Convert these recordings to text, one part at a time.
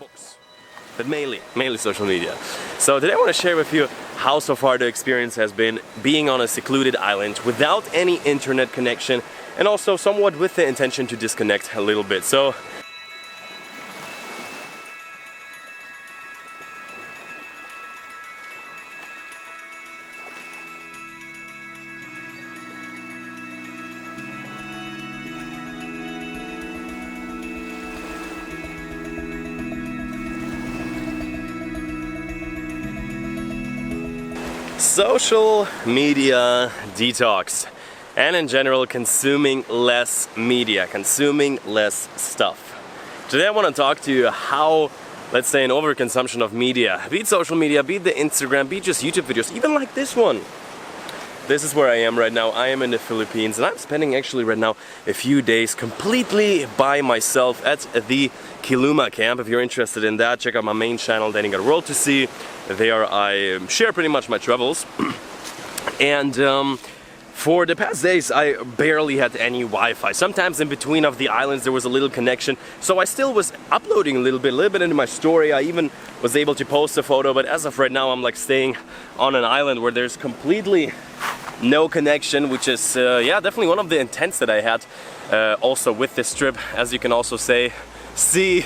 books, but mainly social media. So today I want to share with you how so far the experience has been being on a secluded island without any internet connection, and also somewhat with the intention to disconnect a little bit. So social media detox, and in general consuming less media, consuming less stuff. Today I want to talk to you how, let's say, an overconsumption of media, be it social media, be it the Instagram, be it just YouTube videos, even like this one. This is where I am right now. I am in the Philippines, and I'm spending actually right now a few days completely by myself at the Kiluma camp. If you're interested in that, check out my main channel, Then You Got a World to See. There I share pretty much my travels. And for the past days I barely had any Wi-Fi. Sometimes in between of the islands there was a little connection, so I still was uploading a little bit into my story. I even was able to post a photo, but as of right now I'm like staying on an island where there's completely no connection, which is yeah, definitely one of the intents that I had also with this trip. As you can also see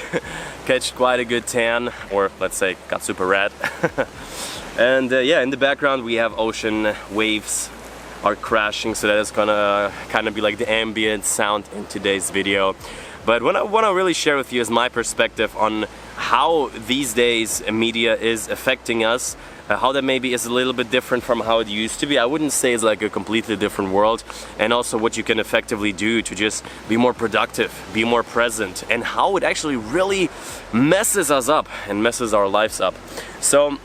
catch quite a good tan, or let's say got super red. And yeah, in the background we have ocean waves are crashing, so that is gonna kind of be like the ambient sound in today's video. But what I want to really share with you is my perspective on how these days media is affecting us, how that maybe is a little bit different from how it used to be. I wouldn't say it's like a completely different world, and also what you can effectively do to just be more productive, be more present, and how it actually really messes us up and messes our lives up. So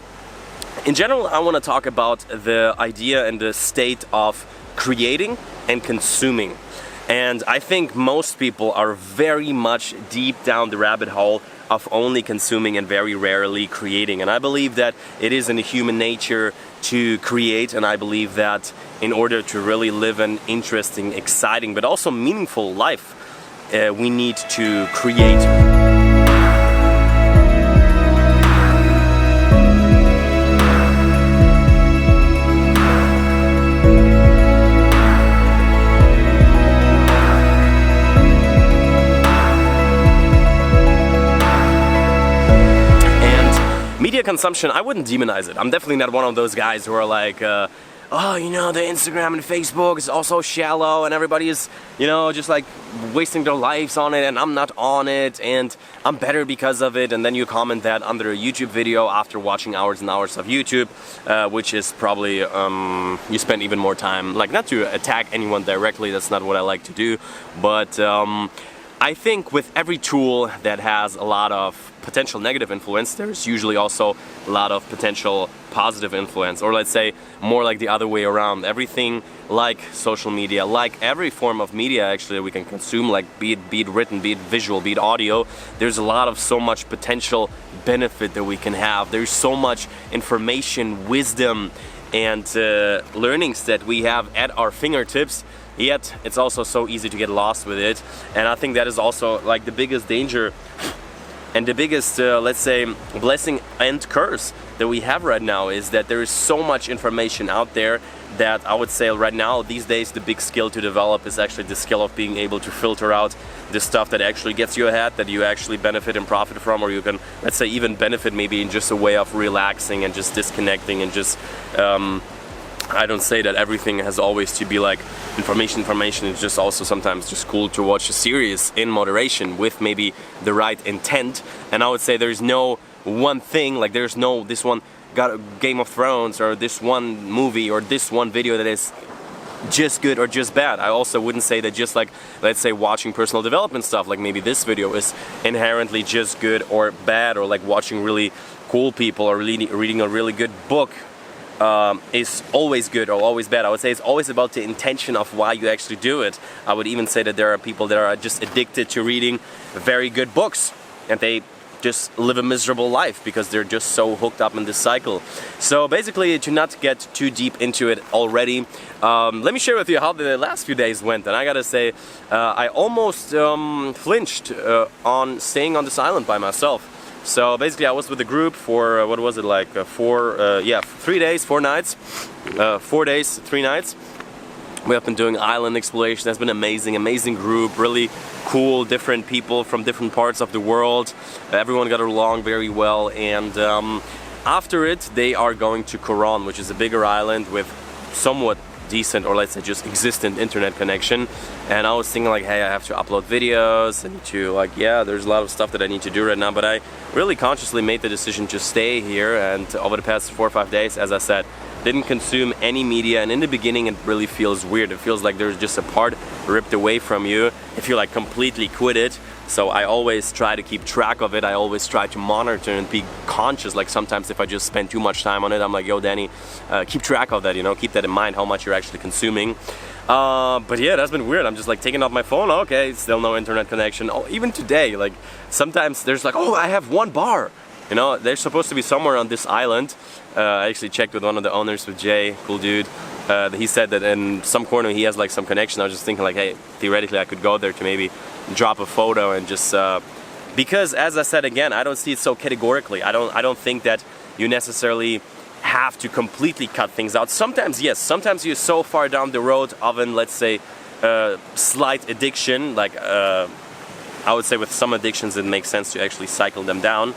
in general, I want to talk about the idea and the state of creating and consuming. And I think most people are very much deep down the rabbit hole of only consuming and very rarely creating. And I believe that it is in human nature to create, and I believe that in order to really live an interesting, exciting, but also meaningful life, we need to create. Media consumption, I wouldn't demonize it. I'm definitely not one of those guys who are like, oh, you know, the Instagram and Facebook is all so shallow and everybody is, you know, just like wasting their lives on it, and I'm not on it and I'm better because of it. And then you comment that under a YouTube video after watching hours and hours of YouTube, which is probably, you spend even more time, like, not to attack anyone directly, that's not what I like to do, but I think with every tool that has a lot of potential negative influence, there's usually also a lot of potential positive influence, or let's say more like the other way around. Everything like social media, like every form of media actually that we can consume, like be it written, be it visual, be it audio, there's a lot of so much potential benefit that we can have. There's so much information, wisdom, and learnings that we have at our fingertips. Yet it's also so easy to get lost with it, and I think that is also like the biggest danger and the biggest, let's say, blessing and curse that we have right now, is that there is so much information out there that I would say right now, these days, the big skill to develop is actually the skill of being able to filter out the stuff that actually gets you ahead, that you actually benefit and profit from, or you can, let's say, even benefit maybe in just a way of relaxing and just disconnecting and just I don't say that everything has always to be like information. It's just also sometimes just cool to watch a series in moderation with maybe the right intent. And I would say there's no one thing, like there's no this one got Game of Thrones or this one movie or this one video that is just good or just bad. I also wouldn't say that just like, let's say, watching personal development stuff, like maybe this video is inherently just good or bad, or like watching really cool people or reading a really good book is always good or always bad. I would say it's always about the intention of why you actually do it. I would even say that there are people that are just addicted to reading very good books, and they just live a miserable life because they're just so hooked up in this cycle. So basically, to not get too deep into it already, let me share with you how the last few days went. And I gotta say, I almost flinched on staying on this island by myself. So basically I was with the group for, what was it, like 3 days, 4 nights, 4 days, 3 nights. We have been doing island exploration. That's been amazing group, really cool, different people from different parts of the world. Everyone got along very well, and after it they are going to Coron, which is a bigger island with somewhat decent, or let's say just existent internet connection. And I was thinking like, hey, I have to upload videos, I need to, like, yeah, there's a lot of stuff that I need to do right now, but I really consciously made the decision to stay here, and over the past 4 or 5 days, as I said, didn't consume any media. And in the beginning it really feels weird. It feels like there's just a part ripped away from you if you like completely quit it. So I always try to keep track of it. I always try to monitor and be conscious. Like sometimes if I just spend too much time on it, I'm like, yo, Danny, keep track of that, you know, keep that in mind, how much you're actually consuming. But yeah, that's been weird. I'm just like taking off my phone. Okay, still no internet connection. Oh, even today, like sometimes there's like, oh, I have 1 bar. You know, they're supposed to be somewhere on this island. I actually checked with one of the owners, with Jay, cool dude. He said that in some corner he has like some connection. I was just thinking like, hey, theoretically I could go there to maybe drop a photo and just because, as I said again, I don't see it so categorically. I don't think that you necessarily have to completely cut things out. Sometimes yes, sometimes you're so far down the road of an, let's say, slight addiction, like I would say with some addictions it makes sense to actually cycle them down.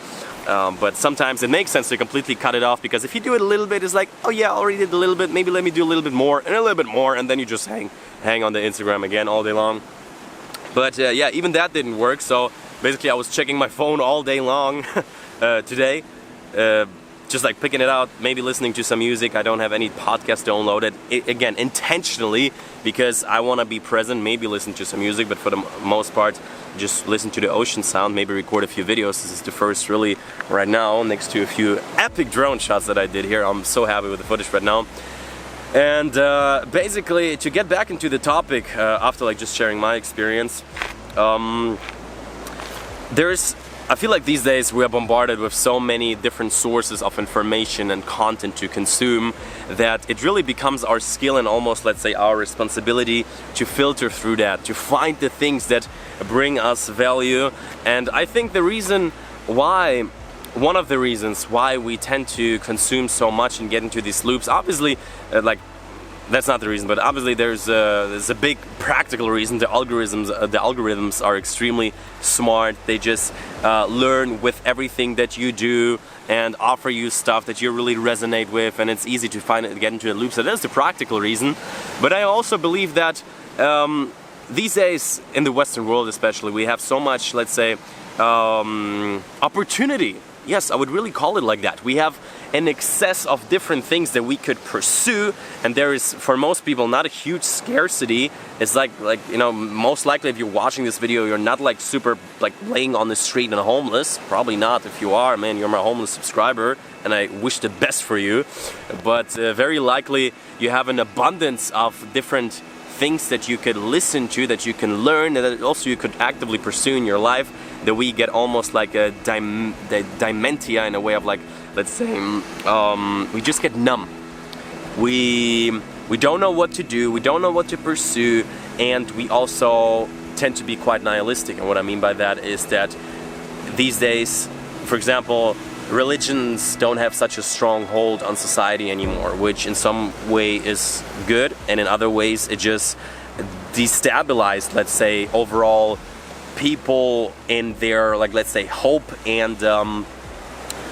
But sometimes it makes sense to completely cut it off, because if you do it a little bit, it's like, oh yeah, I already did a little bit, maybe let me do a little bit more and a little bit more, and then you just hang on the Instagram again all day long. But yeah, even that didn't work. So basically I was checking my phone all day long today, just like picking it out, maybe listening to some music. I don't have any podcast downloaded, again, intentionally, because I want to be present, maybe listen to some music, but for the most part just listen to the ocean sound, maybe record a few videos. This is the first really right now, next to a few epic drone shots that I did here. I'm so happy with the footage right now. And basically, to get back into the topic, after like just sharing my experience, I feel like these days we are bombarded with so many different sources of information and content to consume that it really becomes our skill and almost, let's say, our responsibility to filter through that, to find the things that bring us value. And I think one of the reasons why we tend to consume so much and get into these loops, obviously, that's not the reason, but obviously there's a big practical reason. The algorithms are extremely smart. They just learn with everything that you do and offer you stuff that you really resonate with, and it's easy to get into a loop. So that's the practical reason. But I also believe that these days in the Western world especially, we have so much, let's say, opportunity. Yes, I would really call it like that. We have an excess of different things that we could pursue, and there is, for most people, not a huge scarcity. It's like you know, most likely if you're watching this video, you're not like super like laying on the street and homeless. Probably not. If you are, man, you're my homeless subscriber, and I wish the best for you. But very likely you have an abundance of different things that you could listen to, that you can learn, and that also you could actively pursue in your life, that we get almost like a dementia in a way of like, let's say, we just get numb. We don't know what to do, we don't know what to pursue, and we also tend to be quite nihilistic. And what I mean by that is that these days, for example, religions don't have such a strong hold on society anymore, which in some way is good, and in other ways it just destabilized, let's say, overall people in their, like, let's say, hope and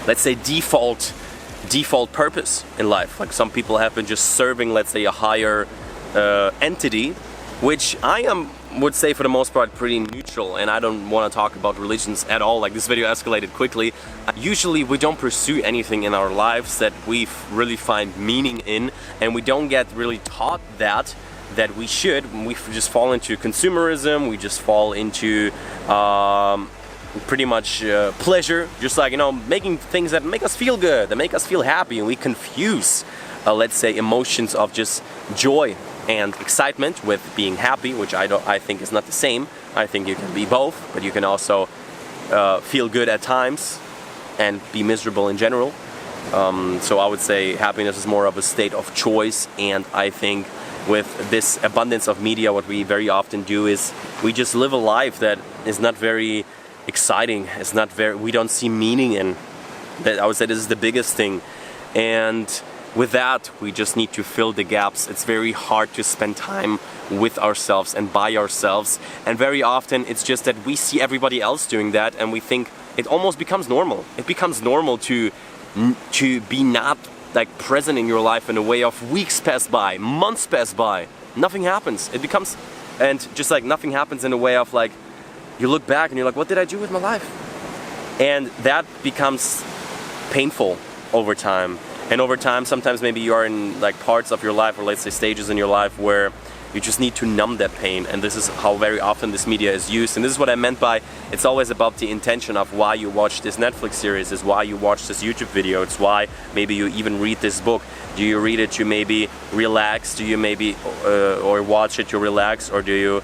let's say default purpose in life. Like some people have been just serving, let's say, a higher entity, which I would say for the most part pretty neutral, and I don't want to talk about religions at all. Like, this video escalated quickly. Usually we don't pursue anything in our lives that we really find meaning in, and we don't get really taught that we should. We just fall into consumerism, we just fall into pretty much pleasure, just like, you know, making things that make us feel good, that make us feel happy, and we confuse let's say emotions of just joy and excitement with being happy, which I think is not the same. I think you can be both, but you can also feel good at times and be miserable in general. So I would say happiness is more of a state of choice, and I think with this abundance of media, what we very often do is we just live a life that is not very exciting. It's not very, we don't see meaning in that. I would say this is the biggest thing. And with that, we just need to fill the gaps. It's very hard to spend time with ourselves and by ourselves. And very often it's just that we see everybody else doing that and we think it almost becomes normal. It becomes normal to be not like present in your life in a way of weeks pass by, months pass by, nothing happens. It becomes, and just like nothing happens in a way of like, you look back and you're like, what did I do with my life? And that becomes painful over time. And over time, sometimes maybe you are in like parts of your life, or let's say stages in your life, where you just need to numb that pain. And this is how very often this media is used. And this is what I meant by, it's always about the intention of why you watch this Netflix series, is why you watch this YouTube video, it's why maybe you even read this book. Do you read it to maybe relax? Do you maybe, or watch it to relax? Or do you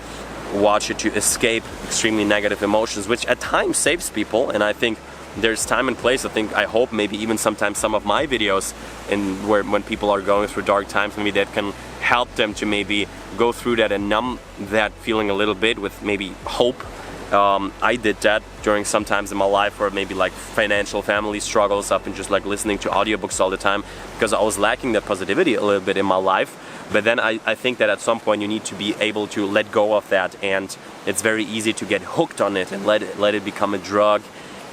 watch it to escape extremely negative emotions, which at times saves people? And I think there's time and place. I hope maybe even sometimes some of my videos when people are going through dark times, maybe that can help them to maybe go through that and numb that feeling a little bit with maybe hope. I did that during some times in my life where maybe like financial family struggles. I've been just like listening to audiobooks all the time because I was lacking that positivity a little bit in my life. But then I think that at some point you need to be able to let go of that, and it's very easy to get hooked on it and let it become a drug.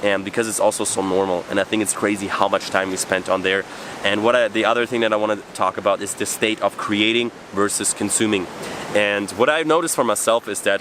And because it's also so normal, and I think it's crazy how much time we spent on there. And the other thing that I want to talk about is the state of creating versus consuming. And what I've noticed for myself is that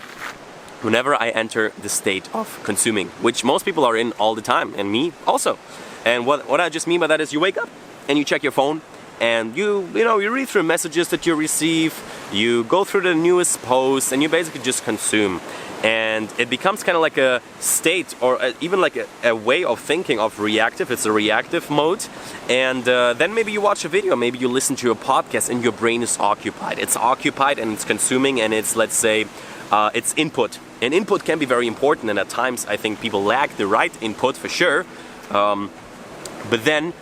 whenever I enter the state of consuming, which most people are in all the time, and me also. And what I just mean by that is you wake up and you check your phone and you read through messages that you receive, you go through the newest posts, and you basically just consume. And it becomes kind of like a state, or even like a way of thinking of reactive. It's a reactive mode. And then maybe you watch a video, maybe you listen to a podcast, and your brain is occupied. It's occupied and it's consuming, and it's, let's say, it's input. And input can be very important, and at times I think people lack the right input for sure. But then,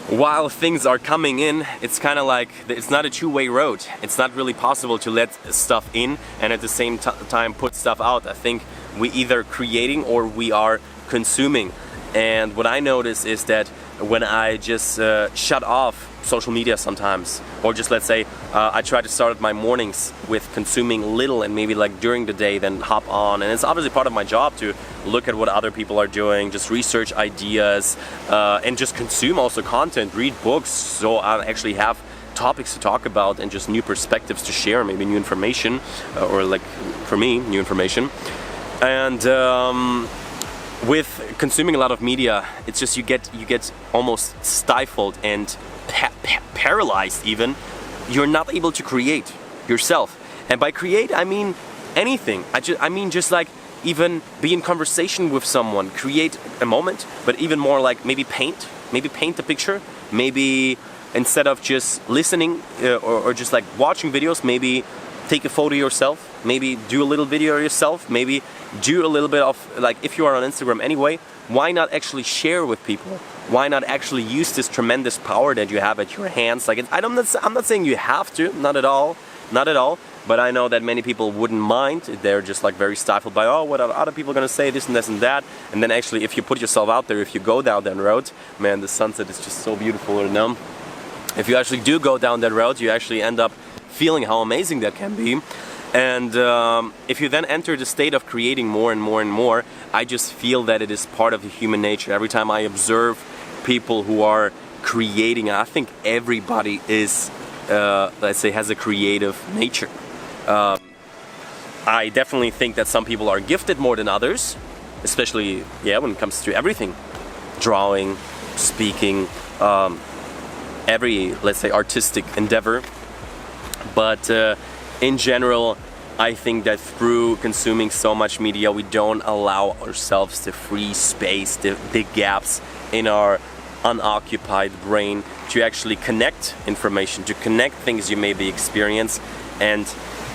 while things are coming in, it's kind of like, it's not a two-way road. It's not really possible to let stuff in and at the same time put stuff out. I think we either creating or we are consuming. And what I notice is that when I just shut off social media sometimes, or just let's say I try to start my mornings with consuming little, and maybe like during the day then hop on, and it's obviously part of my job to look at what other people are doing, just research ideas, and just consume also content, read books, so I actually have topics to talk about and just new perspectives to share, maybe new information, or like for me, new information. And with consuming a lot of media, it's just you get almost stifled and paralyzed even. You're not able to create yourself. And by create, I mean anything. I mean just like even be in conversation with someone, create a moment, but even more like maybe paint a picture, maybe instead of just listening or just like watching videos, maybe take a photo yourself, maybe do a little video yourself, maybe do a little bit of, like, if you are on Instagram anyway, why not actually share with people? Why not actually use this tremendous power that you have at your hands? Like, I'm not saying you have to, not at all, but I know that many people wouldn't mind. They're just like very stifled by, oh, what are other people gonna say, this and this and that. And then actually, if you put yourself out there, if you go down that road, man, the sunset is just so beautiful, you know? If you actually do go down that road, you actually end up feeling how amazing that can be. And if you then enter the state of creating more and more and more, I just feel that it is part of the human nature. Every time I observe people who are creating, I think everybody is, let's say, has a creative nature. I definitely think that some people are gifted more than others, especially, when it comes to everything. Drawing, speaking, every, let's say, artistic endeavor. But in general, I think that through consuming so much media, we don't allow ourselves the free space, the gaps in our unoccupied brain to actually connect information, to connect things you maybe experience and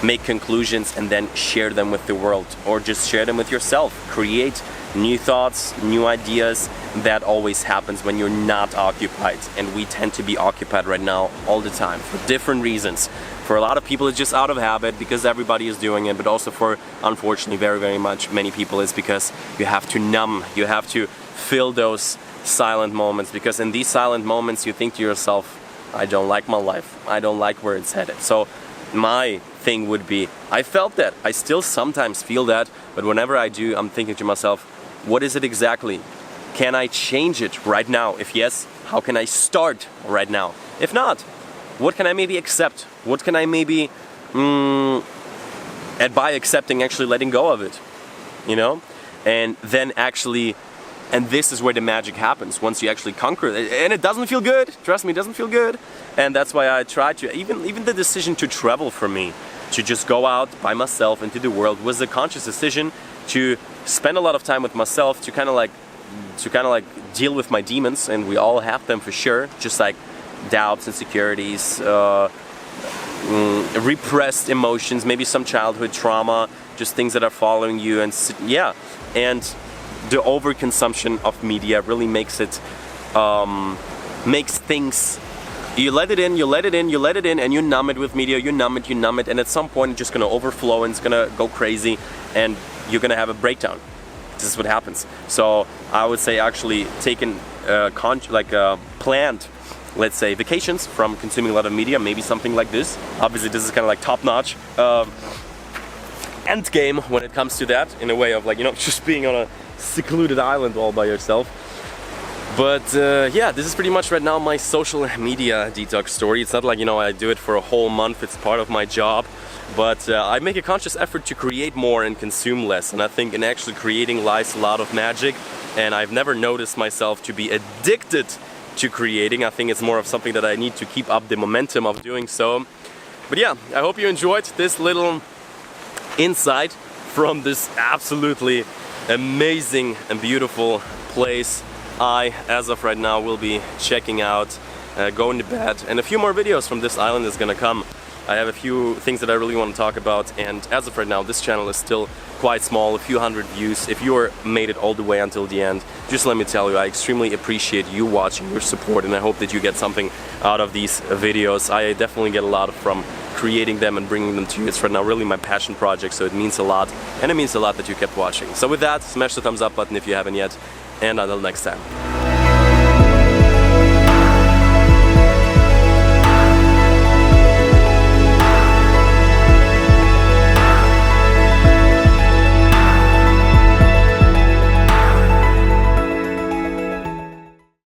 make conclusions and then share them with the world, or just share them with yourself. Create new thoughts, new ideas. That always happens when you're not occupied, and we tend to be occupied right now all the time for different reasons. For a lot of people it's just out of habit because everybody is doing it, but also for, unfortunately, very many people it's because you have to numb, you have to fill those silent moments, because in these silent moments you think to yourself, I don't like my life, I don't like where it's headed. So my thing would be, I felt that, I still sometimes feel that, but whenever I do, I'm thinking to myself, what is it exactly? Can I change it right now? If yes, how can I start right now? If not, what can I maybe accept? What can I maybe, and by accepting, actually letting go of it, you know? And then actually, and this is where the magic happens, once you actually conquer it. And it doesn't feel good, trust me, it doesn't feel good. And that's why I try to, even the decision to travel for me, to just go out by myself into the world, was a conscious decision to spend a lot of time with myself, to kind of like deal with my demons, and we all have them for sure, just like doubts, insecurities, repressed emotions, maybe some childhood trauma, just things that are following you, and yeah, and the overconsumption of media really makes it, makes things, you let it in, you let it in, you let it in, and you numb it with media, you numb it, and at some point it's just gonna overflow and it's gonna go crazy, and you're gonna have a breakdown. This is what happens. So I would say actually taking planned, let's say, vacations from consuming a lot of media, maybe something like this. Obviously this is kind of like top-notch end game when it comes to that, in a way of, like, you know, just being on a secluded island all by yourself. But yeah, this is pretty much right now my social media detox story. It's not like, you know, I do it for a whole month, it's part of my job, but I make a conscious effort to create more and consume less, and I think in actually creating lies a lot of magic, and I've never noticed myself to be addicted to creating. I think it's more of something that I need to keep up the momentum of doing so. But yeah, I hope you enjoyed this little insight from this absolutely amazing and beautiful place I, as of right now, will be checking out, going to bed, and a few more videos from this island is gonna come. I have a few things that I really want to talk about, and as of right now this channel is still quite small, a few hundred views. If you made it all the way until the end, just let me tell you, I extremely appreciate you watching, your support, and I hope that you get something out of these videos. I definitely get a lot from creating them and bringing them to you. It's right now really my passion project, so it means a lot, and it means a lot that you kept watching. So with that, smash the thumbs up button if you haven't yet, and until next time.